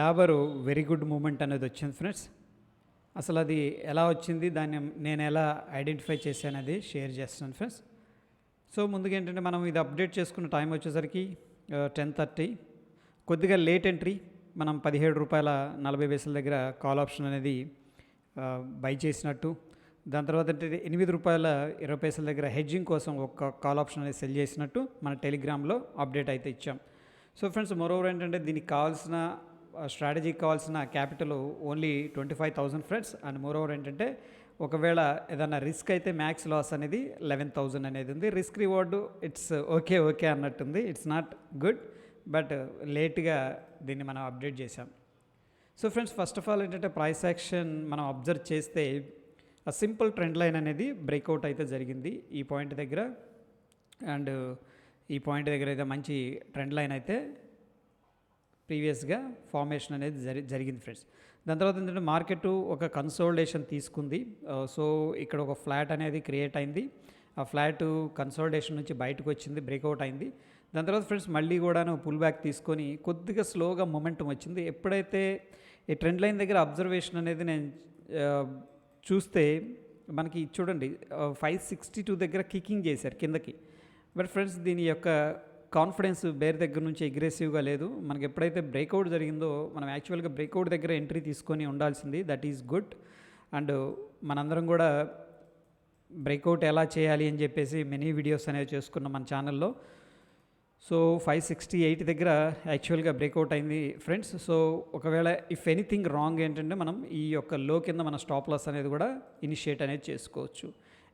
Dabur very good moment అనేది వచ్చింది friends. అసలు అది ఎలా వచ్చింది, దాన్ని నేను ఎలా ఐడెంటిఫై చేశానది షేర్ చేస్తున్నాను ఫ్రెండ్స్. సో ముందుగా ఏంటంటే మనం ఇది అప్డేట్ చేసుకున్న టైం వచ్చేసరికి 10:30, కొద్దిగా లేట్ ఎంట్రీ. మనం ₹17.40 దగ్గర కాల్ ఆప్షన్ అనేది బై చేసినట్టు. దాని తర్వాత అంటే ₹8.20 దగ్గర హెడ్జింగ్ కోసం ఒక కాల్ ఆప్షన్ అనేది సెల్ చేసినట్టు మన టెలిగ్రామ్లో అప్డేట్ అయితే ఇచ్చాం. సో ఫ్రెండ్స్, మరోవర్ ఏంటంటే దీనికి కావాల్సిన స్ట్రాటజీకి కావాల్సిన capital only 25,000 friends. And moreover ఏంటంటే ఒకవేళ ఏదైనా రిస్క్ అయితే మ్యాక్స్ లాస్ అనేది 11,000 అనేది ఉంది. రిస్క్ రివార్డు ఇట్స్ ఓకే అన్నట్టుంది. ఇట్స్ నాట్ గుడ్, బట్ లేట్గా దీన్ని మనం అప్డేట్ చేసాం. So friends, first of all ఏంటంటే ప్రైస్ యాక్షన్ మనం అబ్జర్వ్ చేస్తే ఆ సింపుల్ ట్రెండ్ లైన్ అనేది బ్రేక్అవుట్ అయితే జరిగింది ఈ పాయింట్ దగ్గర. అండ్ ఈ పాయింట్ దగ్గర అయితే మంచి ట్రెండ్ లైన్ అయితే ప్రీవియస్గా ఫార్మేషన్ అనేది జరిగింది ఫ్రెండ్స్. దాని తర్వాత ఏంటంటే మార్కెట్ ఒక కన్సోలిడేషన్ తీసుకుంది. సో ఇక్కడ ఒక ఫ్లాట్ అనేది క్రియేట్ అయింది. ఆ ఫ్లాట్ కన్సోలిడేషన్ నుంచి బయటకు వచ్చింది, బ్రేక్అవుట్ అయింది. దాని తర్వాత ఫ్రెండ్స్ మళ్ళీ కూడా పుల్ బ్యాక్ తీసుకొని కొద్దిగా స్లోగా మొమెంటం వచ్చింది. ఎప్పుడైతే ఈ ట్రెండ్ లైన్ దగ్గర అబ్జర్వేషన్ అనేది నేను చూస్తే మనకి చూడండి 562 దగ్గర కికింగ్ చేశారు కిందకి. బట్ ఫ్రెండ్స్, దీని యొక్క కాన్ఫిడెన్స్ బేర్ దగ్గర నుంచి అగ్రెసివ్గా లేదు. మనకి ఎప్పుడైతే బ్రేక్అవుట్ జరిగిందో మనం యాక్చువల్గా బ్రేక్అవుట్ దగ్గర ఎంట్రీ తీసుకొని ఉండాల్సింది. That is good. అండ్ మనందరం కూడా బ్రేక్అవుట్ ఎలా చేయాలి అని చెప్పేసి మెనీ వీడియోస్ అనేవి చేసుకున్నాం మన ఛానల్లో. సో 568 దగ్గర యాక్చువల్గా బ్రేక్అవుట్ అయింది ఫ్రెండ్స్. సో ఒకవేళ ఇఫ్ ఎనీథింగ్ రాంగ్ ఏంటంటే మనం ఈ యొక్క లో కింద మన స్టాప్ లాస్ అనేది కూడా ఇనిషియేట్ అనేది చేసుకోవచ్చు.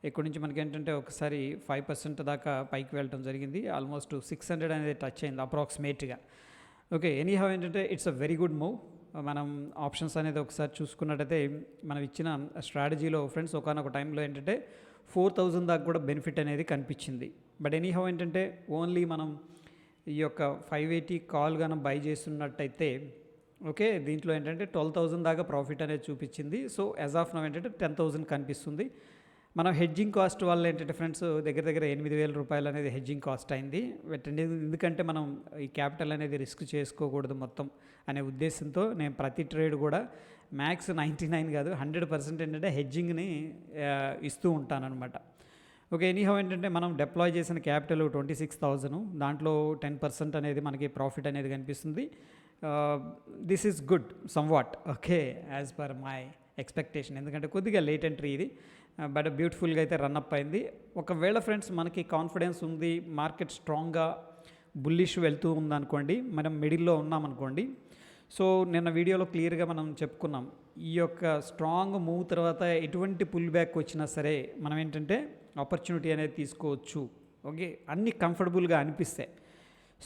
ఇక్కడ నుంచి మనకి ఏంటంటే ఒకసారి 5% దాకా పైకి వెళ్ళడం జరిగింది. ఆల్మోస్ట్ 600 అనేది టచ్ అయింది అప్రాక్సిమేట్గా. ఓకే, ఎనీహౌ ఏంటంటే it's a very good move. మనం ఆప్షన్స్ అనేది ఒకసారి చూసుకున్నట్టయితే మనం ఇచ్చిన స్ట్రాటజీలో ఫ్రెండ్స్ ఒకనొక టైంలో ఏంటంటే 4,000 దాకా కూడా బెనిఫిట్ అనేది కనిపించింది. బట్ ఎనీహౌ ఏంటంటే ఓన్లీ మనం ఈ యొక్క 580 కాల్ గానం బై చేస్తున్నట్టయితే ఓకే, దీంట్లో ఏంటంటే 12,000 దాకా ప్రాఫిట్ అనేది చూపించింది. సో యాజ్ ఆఫ్ నౌ ఏంటంటే 10,000 కనిపిస్తుంది. మనం హెడ్జింగ్ కాస్ట్ వల్ల ఏంటంటే ఫ్రెండ్స్ దగ్గర ₹8,000 అనేది హెడ్జింగ్ కాస్ట్ అయింది. ఎందుకంటే మనం ఈ క్యాపిటల్ అనేది రిస్క్ చేసుకోకూడదు మొత్తం అనే ఉద్దేశంతో నేను ప్రతి ట్రేడ్ కూడా మ్యాక్స్ 99 కాదు 100% ఏంటంటే హెడ్జింగ్ని ఇస్తూ ఉంటానన్నమాట. ఓకే, ఎనీహౌ ఏంటంటే మనం డిప్లాయ్ చేసిన క్యాపిటల్ 26,000, దాంట్లో 10% అనేది మనకి ప్రాఫిట్ అనేది కనిపిస్తుంది. This is good somewhat, okay, as per my expectation. ఎందుకంటే కొద్దిగా లేట్ ఎంట్రీ ఇది, బట్ బ్యూటిఫుల్గా అయితే రన్అప్ అయింది. ఒకవేళ ఫ్రెండ్స్ మనకి కాన్ఫిడెన్స్ ఉంది, మార్కెట్ స్ట్రాంగ్గా బుల్లిష్ వెళ్తూ ఉందనుకోండి, మనం మిడిల్లో ఉన్నామనుకోండి. సో నిన్న వీడియోలో క్లియర్గా మనం చెప్పుకున్నాం, ఈ యొక్క స్ట్రాంగ్ మూవ్ తర్వాత ఎటువంటి పుల్ బ్యాక్ వచ్చినా సరే మనం ఏంటంటే ఆపర్చునిటీ అనేది తీసుకోవచ్చు. ఓకే, అన్నీ కంఫర్టబుల్గా అనిపిస్తాయి.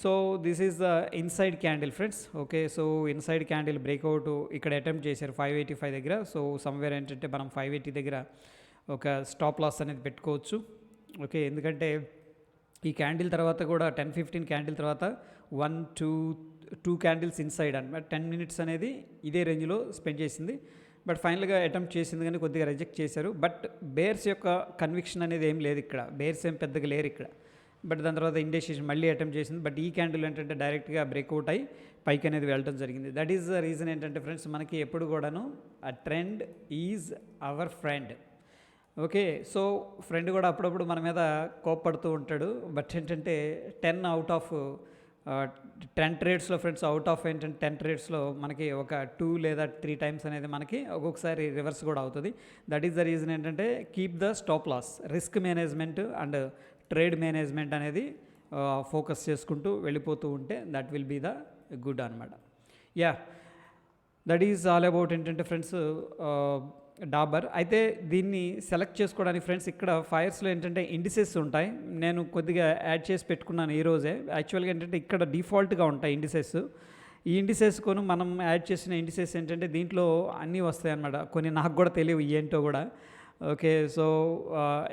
So this is the inside candle friends. Okay, so inside candle breakout ఇక్కడ అటెంప్ట్ చేశారు 585 దగ్గర. సో సమ్వేర్ ఏంటంటే మనం 580 దగ్గర ఒక స్టాప్ లాస్ అనేది పెట్టుకోవచ్చు. ఓకే, ఎందుకంటే ఈ క్యాండిల్ తర్వాత కూడా 10-15 క్యాండిల్ తర్వాత 1-2 క్యాండిల్స్ ఇన్సైడ్ అనమాట 10 minutes అనేది ఇదే రేంజ్లో స్పెండ్ చేసింది. బట్ ఫైనల్గా అటెంప్ట్ చేసింది కానీ కొద్దిగా రిజెక్ట్ చేశారు. బట్ బేర్స్ యొక్క కన్విక్షన్ అనేది ఏం లేదు ఇక్కడ, బేర్స్ ఏం పెద్దగా లేరు ఇక్కడ. బట్ దాని తర్వాత ఇండెసిషన్ మళ్ళీ అటెంప్ట్ చేసింది. బట్ ఈ క్యాండిల్ ఏంటంటే డైరెక్ట్గా బ్రేక్అవుట్ అయ్యి పైకి అనేది వెళ్ళడం జరిగింది. దట్ ఈస్ ద రీజన్ ఏంటంటే ఫ్రెండ్స్, మనకి ఎప్పుడు కూడాను ఆ trend is our friend. Okay, so friend కూడా అప్పుడప్పుడు మన మీద కోప్పడుతూ ఉంటాడు. బట్ ఏంటంటే 10 out of 10 ట్రేడ్స్లో ఫ్రెండ్స్, అవుట్ ఆఫ్ ఏంటంటే 10 ట్రేడ్స్లో మనకి ఒక 2 లేదా 3 టైమ్స్ అనేది మనకి ఒక్కొక్కసారి రివర్స్ కూడా అవుతుంది. దట్ ఈస్ ద రీజన్ ఏంటంటే keep the stop loss, risk management and trade management అనేది ఫోకస్ చేసుకుంటూ వెళ్ళిపోతూ ఉంటే that will be the good అనమాట. Yeah, that is all about ఏంటంటే ఫ్రెండ్స్ డాబర్. అయితే దీన్ని సెలెక్ట్ చేసుకోవడానికి ఫ్రెండ్స్ ఇక్కడ ఫైర్స్లో ఏంటంటే ఇండిసెస్ ఉంటాయి. నేను కొద్దిగా యాడ్ చేసి పెట్టుకున్నాను ఈరోజే. యాక్చువల్గా ఏంటంటే ఇక్కడ డిఫాల్ట్గా ఉంటాయి ఇండిసెస్. ఈ ఇండిసెస్ కొని మనం యాడ్ చేసిన ఇండిసెస్ ఏంటంటే దీంట్లో అన్నీ వస్తాయి అన్నమాట. కొన్ని నాకు కూడా తెలియవు ఏంటో కూడా. ఓకే, సో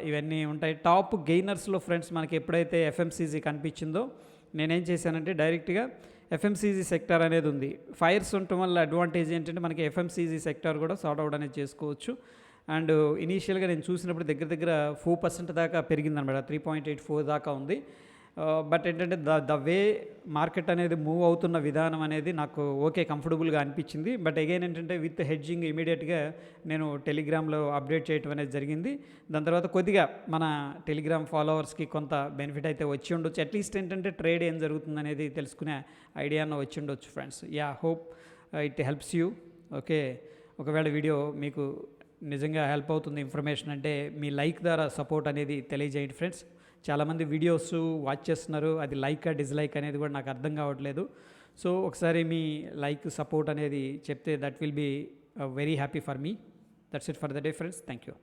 ఇవన్నీ ఉంటాయి. టాప్ గెయినర్స్లో ఫ్రెండ్స్ మనకి ఎప్పుడైతే ఎఫ్ఎంసీజీ కనిపించిందో నేనేం చేశానంటే డైరెక్ట్గా ఎఫ్ఎంసీజీ సెక్టార్ అనేది ఉంది. ఫైర్స్ ఉండటం వల్ల అడ్వాంటేజ్ ఏంటంటే మనకి ఎఫ్ఎంసీజీ సెక్టార్ కూడా సార్ట్ అవుట్ అనేది చేసుకోవచ్చు. అండ్ ఇనీషియల్గా నేను చూసినప్పుడు దగ్గర 4% దాకా పెరిగిందనమాట, 3.84 దాకా ఉంది. బట్ ఏంటంటే ద వే మార్కెట్ అనేది మూవ్ అవుతున్న విధానం అనేది నాకు ఓకే కంఫర్టబుల్గా అనిపించింది. బట్ అగైన్ ఏంటంటే విత్ హెడ్జింగ్ ఇమీడియట్గా నేను టెలిగ్రామ్లో అప్డేట్ చేయటం అనేది జరిగింది. దాని తర్వాత కొద్దిగా మన టెలిగ్రామ్ ఫాలోవర్స్కి కొంత బెనిఫిట్ అయితే వచ్చి ఉండొచ్చు. అట్లీస్ట్ ఏంటంటే ట్రేడ్ ఏం జరుగుతుంది అనేది తెలుసుకునే ఐడియా వచ్చి ఉండొచ్చు friends. Hope it helps you. Okay, ఒకవేళ వీడియో మీకు నిజంగా హెల్ప్ అవుతుంది ఇన్ఫర్మేషన్ అంటే మీ లైక్ ద్వారా సపోర్ట్ అనేది తెలియజేయండి ఫ్రెండ్స్. చాలామంది వీడియోస్ వాచ్ చేస్తున్నారు, అది లైక్ డిస్లైక్ అనేది కూడా నాకు అర్థం కావట్లేదు. సో ఒకసారి మీ లైక్ సపోర్ట్ అనేది చెప్తే that will be very happy for me. That's it for the day friends. Thank you.